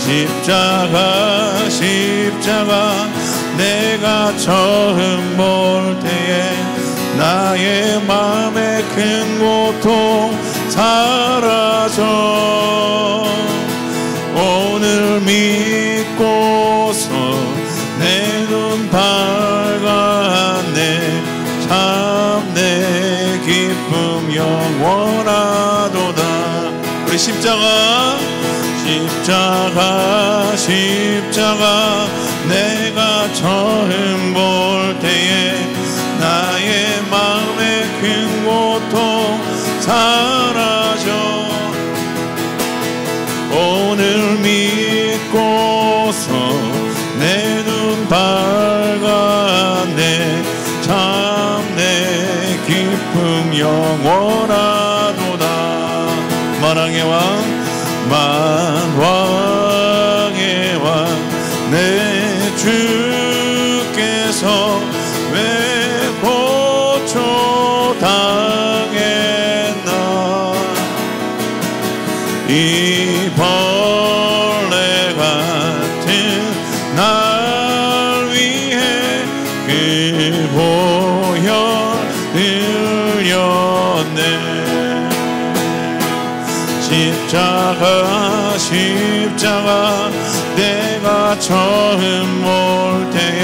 십자가 십자가 내가 처음 볼 때에 나의 마음의 큰 고통 사라져 오늘 믿고서 내 눈 밝았네 참 내 기쁨 영원하도다. 우리 십자가 십자가 십자가 내가 처음 볼 때에 나의 마음의 큰 고통 사라져 오늘 믿고서 내 눈 밝았네 참 내 기쁨 영원하도다. 만왕의 왕 만왕의 왕 내 주께서 왜 고초당했나 이 벌레 같은 날 위해 그 보혈 흘렸네. 십자가 십자가 내가 처음 볼 때에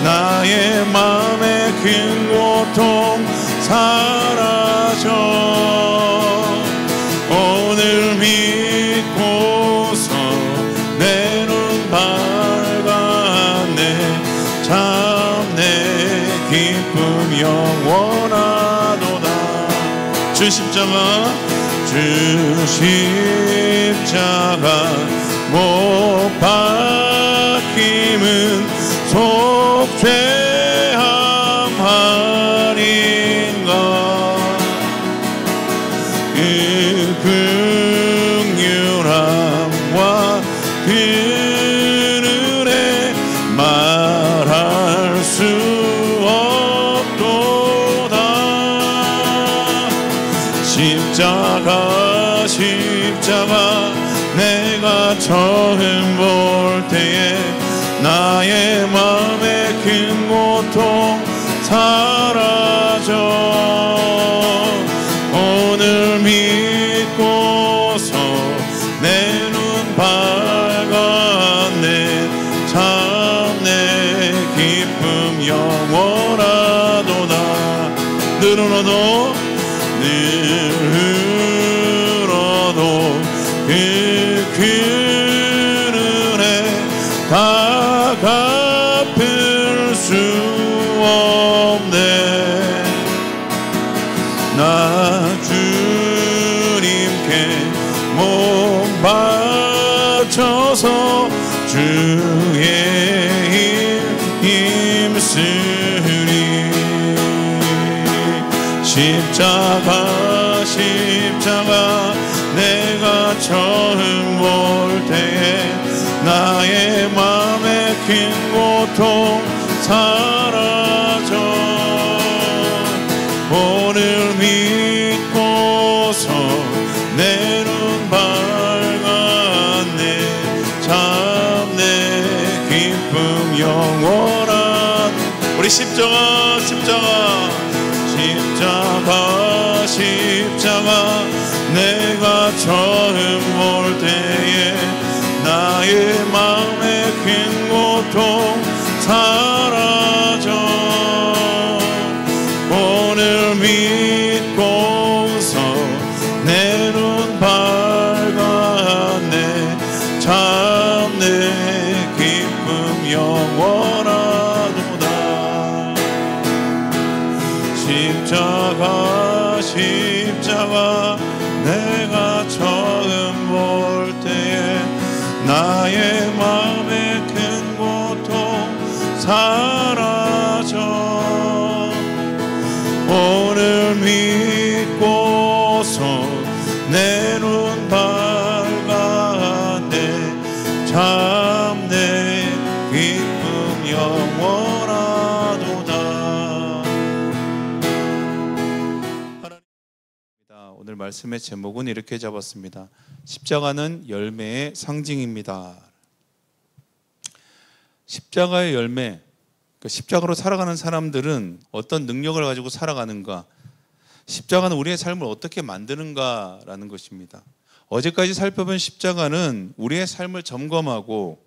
나의 마음의 큰 고통 사라져 오늘 믿고서 내 눈 밝았네 참 내 기쁨 영원하도다. 주 십자가 주 십자가 못 박힘은 속죄함 아닌가 그 긍휼함과 그 은혜 말할 수 없도다. 십자가 십자가 내가 처음 볼 때에 나의 마음의 큰 고통 사라져 오늘 믿고서 내 눈 밝았네 참 내 기쁨 영원하도다. 늘어도 그 은혜 다 갚을 수 없네. 나 주님께 몸 바쳐서 주의 힘쓰리. 십자가 십자가 내가 처음 볼 때에 나의 마음의 큰 고통 사라져 오늘 믿고서 내 눈 밝았네 참 내 기쁨 영원한. 우리 십자가 십자가 십자가 십자가 내가 처음 볼 때에 나의 마음의 큰 고통 사라져 오늘 믿고서 내 눈 밝았네 참 내 기쁨 영원하도다. 십자가 십자가 내가 처음 볼 때에 나의 마음의 큰 고통 사라져 오늘 믿고서 내 눈 밝았네 참 내 기쁨 영원하도다. 오늘 말씀 말씀의 제목은 이렇게 잡았습니다. 십자가는 열매의 상징입니다. 십자가의 열매, 십자가로 살아가는 사람들은 어떤 능력을 가지고 살아가는가, 십자가는 우리의 삶을 어떻게 만드는가라는 것입니다. 어제까지 살펴본 십자가는 우리의 삶을 점검하고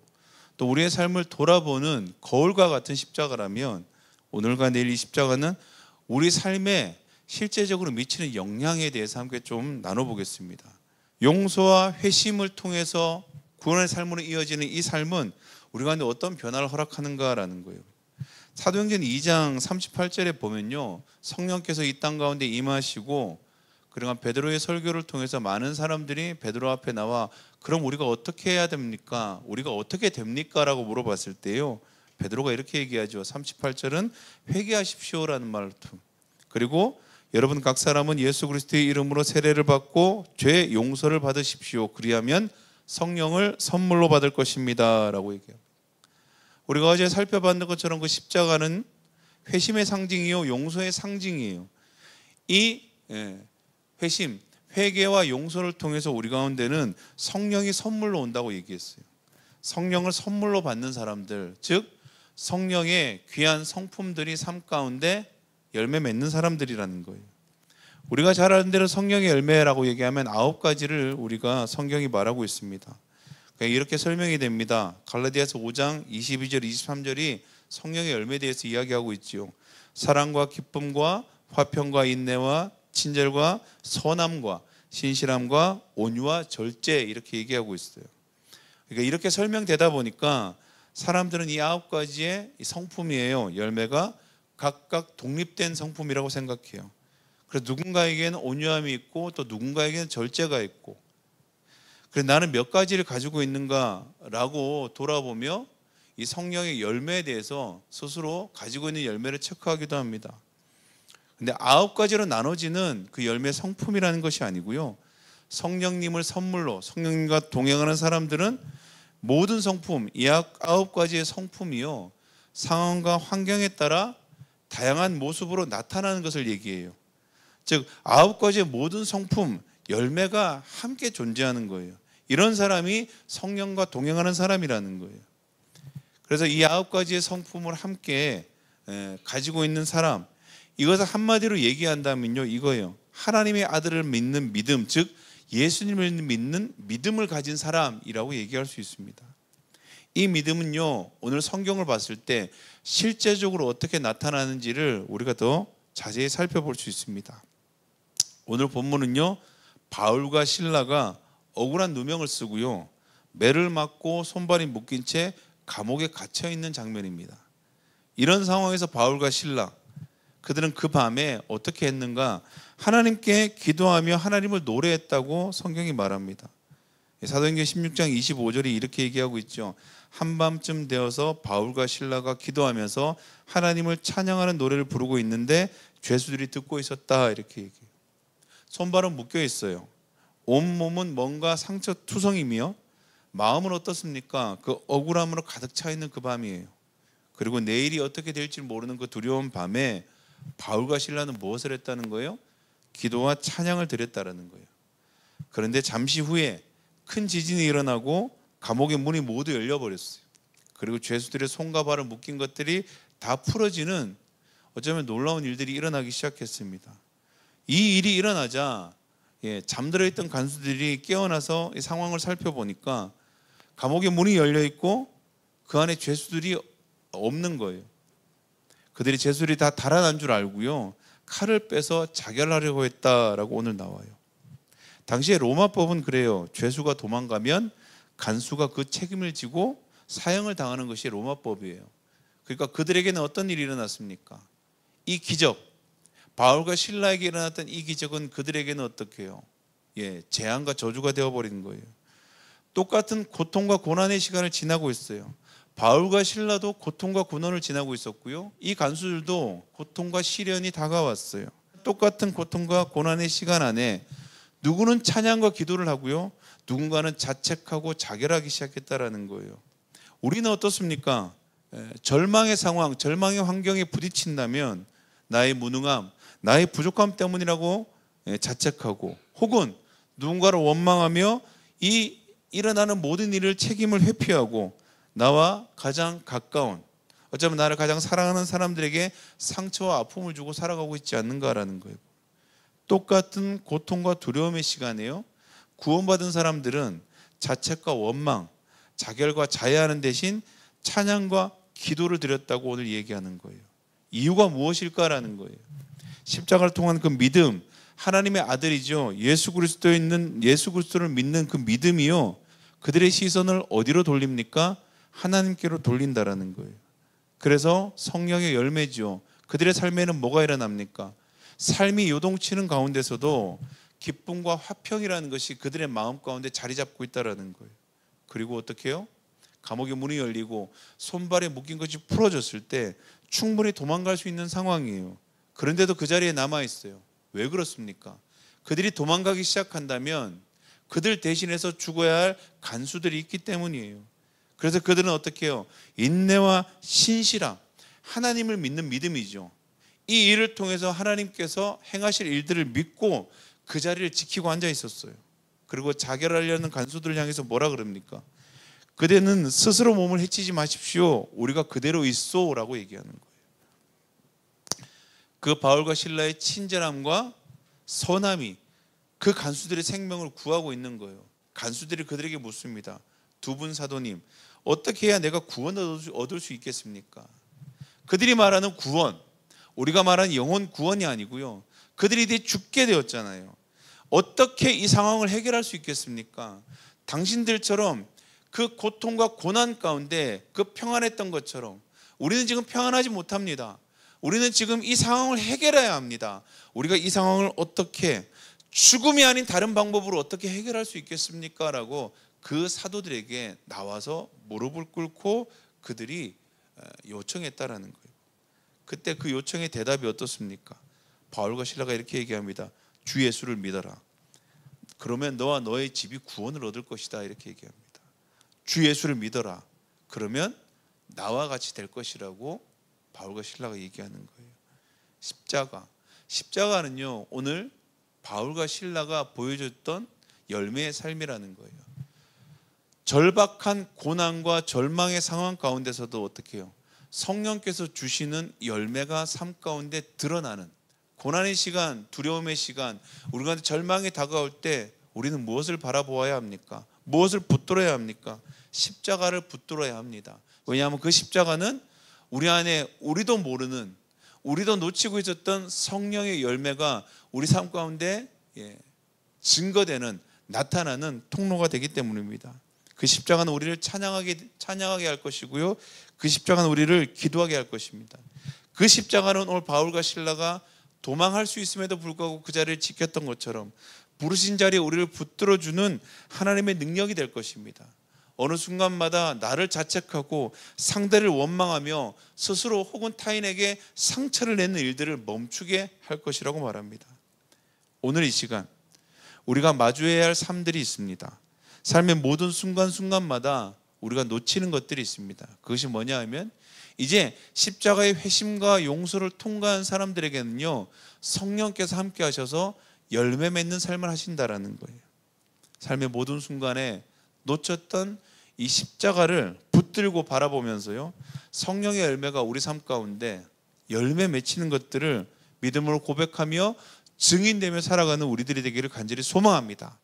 또 우리의 삶을 돌아보는 거울과 같은 십자가라면, 오늘과 내일 이 십자가는 우리 삶에 실제적으로 미치는 영향에 대해서 함께 좀 나눠보겠습니다. 용서와 회심을 통해서 구원의 삶으로 이어지는 이 삶은 우리 가운데 어떤 변화를 허락하는가라는 거예요. 사도행전 2장 38절에 보면요, 성령께서 이 땅 가운데 임하시고 그러나 베드로의 설교를 통해서 많은 사람들이 베드로 앞에 나와 그럼 우리가 어떻게 해야 됩니까? 우리가 어떻게 됩니까? 라고 물어봤을 때요, 베드로가 이렇게 얘기하죠. 38절은 회개하십시오라는 말투, 그리고 여러분 각 사람은 예수 그리스도의 이름으로 세례를 받고 죄 용서를 받으십시오. 그리하면 성령을 선물로 받을 것입니다 라고 얘기해요. 우리가 어제 살펴봤는 것처럼 그 십자가는 회심의 상징이요, 용서의 상징이에요. 이 회심, 회개와 용서를 통해서 우리 가운데는 성령이 선물로 온다고 얘기했어요. 성령을 선물로 받는 사람들, 즉 성령의 귀한 성품들이 삶 가운데 열매 맺는 사람들이라는 거예요. 우리가 잘 아는 대로 성령의 열매라고 얘기하면 9가지를 우리가 성경이 말하고 있습니다. 이렇게 설명이 됩니다. 갈라디아서 5장 22절 23절이 성령의 열매에 대해서 이야기하고 있지요. 사랑과 기쁨과 화평과 인내와 친절과 선함과 신실함과 온유와 절제, 이렇게 얘기하고 있어요. 그러니까 이렇게 설명되다 보니까 사람들은 이 9가지의 성품이에요. 열매가 각각 독립된 성품이라고 생각해요. 그래서 누군가에게는 온유함이 있고 또 누군가에게는 절제가 있고, 그래서 나는 몇 가지를 가지고 있는가라고 돌아보며 이 성령의 열매에 대해서 스스로 가지고 있는 열매를 체크하기도 합니다. 근데 9가지로 나눠지는 그 열매 성품이라는 것이 아니고요, 성령님을 선물로, 성령님과 동행하는 사람들은 모든 성품, 이 9가지의 성품이요, 상황과 환경에 따라 다양한 모습으로 나타나는 것을 얘기해요. 즉 9가지의 모든 성품, 열매가 함께 존재하는 거예요. 이런 사람이 성령과 동행하는 사람이라는 거예요. 그래서 이 9가지의 성품을 함께 가지고 있는 사람, 이것을 한마디로 얘기한다면요, 이거예요. 하나님의 아들을 믿는 믿음, 즉 예수님을 믿는 믿음을 가진 사람이라고 얘기할 수 있습니다. 이 믿음은요, 오늘 성경을 봤을 때 실제적으로 어떻게 나타나는지를 우리가 더 자세히 살펴볼 수 있습니다. 오늘 본문은요, 바울과 실라가 억울한 누명을 쓰고요, 매를 맞고 손발이 묶인 채 감옥에 갇혀 있는 장면입니다. 이런 상황에서 바울과 실라, 그들은 그 밤에 어떻게 했는가? 하나님께 기도하며 하나님을 노래했다고 성경이 말합니다. 사도행전 16장 25절이 이렇게 얘기하고 있죠. 한밤쯤 되어서 바울과 실라가 기도하면서 하나님을 찬양하는 노래를 부르고 있는데 죄수들이 듣고 있었다, 이렇게 얘기해요. 손발은 묶여 있어요. 온몸은 뭔가 상처투성이며 마음은 어떻습니까? 그 억울함으로 가득 차 있는 그 밤이에요. 그리고 내일이 어떻게 될지 모르는 그 두려운 밤에 바울과 실라는 무엇을 했다는 거예요? 기도와 찬양을 드렸다는 거예요. 그런데 잠시 후에 큰 지진이 일어나고 감옥의 문이 모두 열려버렸어요. 그리고 죄수들의 손과 발을 묶인 것들이 다 풀어지는, 어쩌면 놀라운 일들이 일어나기 시작했습니다. 이 일이 일어나자 잠들어 있던 간수들이 깨어나서 이 상황을 살펴보니까 감옥의 문이 열려 있고 그 안에 죄수들이 없는 거예요. 그들이 죄수들이 다 달아난 줄 알고요, 칼을 빼서 자결하려고 했다라고 오늘 나와요. 당시에 로마법은 그래요. 죄수가 도망가면 간수가 그 책임을 지고 사형을 당하는 것이 로마법이에요. 그러니까 그들에게는 어떤 일이 일어났습니까? 이 기적, 바울과 실라에게 일어났던 이 기적은 그들에게는 어떻게 해요? 재앙과 저주가 되어버린 거예요. 똑같은 고통과 고난의 시간을 지나고 있어요. 바울과 실라도 고통과 고난을 지나고 있었고요, 이 간수들도 고통과 시련이 다가왔어요. 똑같은 고통과 고난의 시간 안에 누구는 찬양과 기도를 하고요, 누군가는 자책하고 자결하기 시작했다라는 거예요. 우리는 어떻습니까? 절망의 상황, 절망의 환경에 부딪힌다면 나의 무능함, 나의 부족함 때문이라고 자책하고 혹은 누군가를 원망하며 이 일어나는 모든 일을 책임을 회피하고 나와 가장 가까운, 어쩌면 나를 가장 사랑하는 사람들에게 상처와 아픔을 주고 살아가고 있지 않는가라는 거예요. 똑같은 고통과 두려움의 시간에요, 구원받은 사람들은 자책과 원망, 자결과 자해하는 대신 찬양과 기도를 드렸다고 오늘 얘기하는 거예요. 이유가 무엇일까라는 거예요. 십자가를 통한 그 믿음, 하나님의 아들이죠. 예수 그리스도를 믿는 그 믿음이요, 그들의 시선을 어디로 돌립니까? 하나님께로 돌린다라는 거예요. 그래서 성령의 열매지요. 그들의 삶에는 뭐가 일어납니까? 삶이 요동치는 가운데서도 기쁨과 화평이라는 것이 그들의 마음 가운데 자리 잡고 있다라는 거예요. 그리고 어떻게 해요? 감옥의 문이 열리고 손발에 묶인 것이 풀어졌을 때 충분히 도망갈 수 있는 상황이에요. 그런데도 그 자리에 남아 있어요. 왜 그렇습니까? 그들이 도망가기 시작한다면 그들 대신해서 죽어야 할 간수들이 있기 때문이에요. 그래서 그들은 어떻게 해요? 인내와 신실함, 하나님을 믿는 믿음이죠. 이 일을 통해서 하나님께서 행하실 일들을 믿고 그 자리를 지키고 앉아 있었어요. 그리고 자결하려는 간수들을 향해서 뭐라 그럽니까? 그대는 스스로 몸을 해치지 마십시오. 우리가 그대로 있소라고 얘기하는 거예요. 그 바울과 실라의 친절함과 선함이 그 간수들의 생명을 구하고 있는 거예요. 간수들이 그들에게 묻습니다. 두 분 사도님, 어떻게 해야 내가 구원을 얻을 수 있겠습니까? 그들이 말하는 구원, 우리가 말하는 영혼 구원이 아니고요, 그들이 이제 죽게 되었잖아요. 어떻게 이 상황을 해결할 수 있겠습니까? 당신들처럼 그 고통과 고난 가운데 그 평안했던 것처럼 우리는 지금 평안하지 못합니다. 우리는 지금 이 상황을 해결해야 합니다. 우리가 이 상황을 어떻게, 죽음이 아닌 다른 방법으로 어떻게 해결할 수 있겠습니까? 라고 그 사도들에게 나와서 무릎을 꿇고 그들이 요청했다라는 거예요. 그때 그 요청의 대답이 어떻습니까? 바울과 실라가 이렇게 얘기합니다. 주 예수를 믿어라. 그러면 너와 너의 집이 구원을 얻을 것이다. 이렇게 얘기합니다. 주 예수를 믿어라. 그러면 나와 같이 될 것이라고 바울과 실라가 얘기하는 거예요. 십자가는요, 오늘 바울과 실라가 보여줬던 열매의 삶이라는 거예요. 절박한 고난과 절망의 상황 가운데서도 어떻게 해요? 성령께서 주시는 열매가 삶 가운데 드러나는, 고난의 시간, 두려움의 시간, 우리가 절망이 다가올 때 우리는 무엇을 바라보아야 합니까? 무엇을 붙들어야 합니까? 십자가를 붙들어야 합니다. 왜냐하면 그 십자가는 우리 안에 우리도 모르는, 우리도 놓치고 있었던 성령의 열매가 우리 삶 가운데 증거되는, 나타나는 통로가 되기 때문입니다. 그 십자가는 우리를 찬양하게 할 것이고요, 그 십자가는 우리를 기도하게 할 것입니다. 그 십자가는 오늘 바울과 실라가 도망할 수 있음에도 불구하고 그 자리를 지켰던 것처럼 부르신 자리에 우리를 붙들어주는 하나님의 능력이 될 것입니다. 어느 순간마다 나를 자책하고 상대를 원망하며 스스로 혹은 타인에게 상처를 내는 일들을 멈추게 할 것이라고 말합니다. 오늘 이 시간 우리가 마주해야 할 삶들이 있습니다. 삶의 모든 순간순간마다 우리가 놓치는 것들이 있습니다. 그것이 뭐냐 하면, 이제 십자가의 회심과 용서를 통과한 사람들에게는요, 성령께서 함께 하셔서 열매 맺는 삶을 하신다라는 거예요. 삶의 모든 순간에 놓쳤던 이 십자가를 붙들고 바라보면서요, 성령의 열매가 우리 삶 가운데 열매 맺히는 것들을 믿음으로 고백하며 증인되며 살아가는 우리들이 되기를 간절히 소망합니다.